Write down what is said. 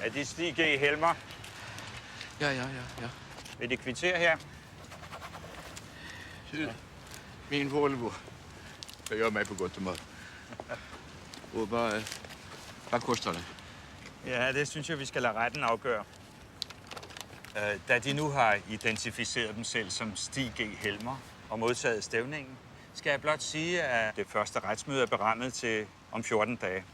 Er det Stig G. Helmer? Ja. Vil det kvittere her? Min Volvo. Jag gör mig på gott humör. Och vad kostar det? Ja, det synes jeg, vi skal lade retten afgøre. Da de nu har identificeret dem selv som Stig G. Helmer og modtaget stævningen, skal jeg blot sige, at det første retsmøde er berammet til om 14 dage.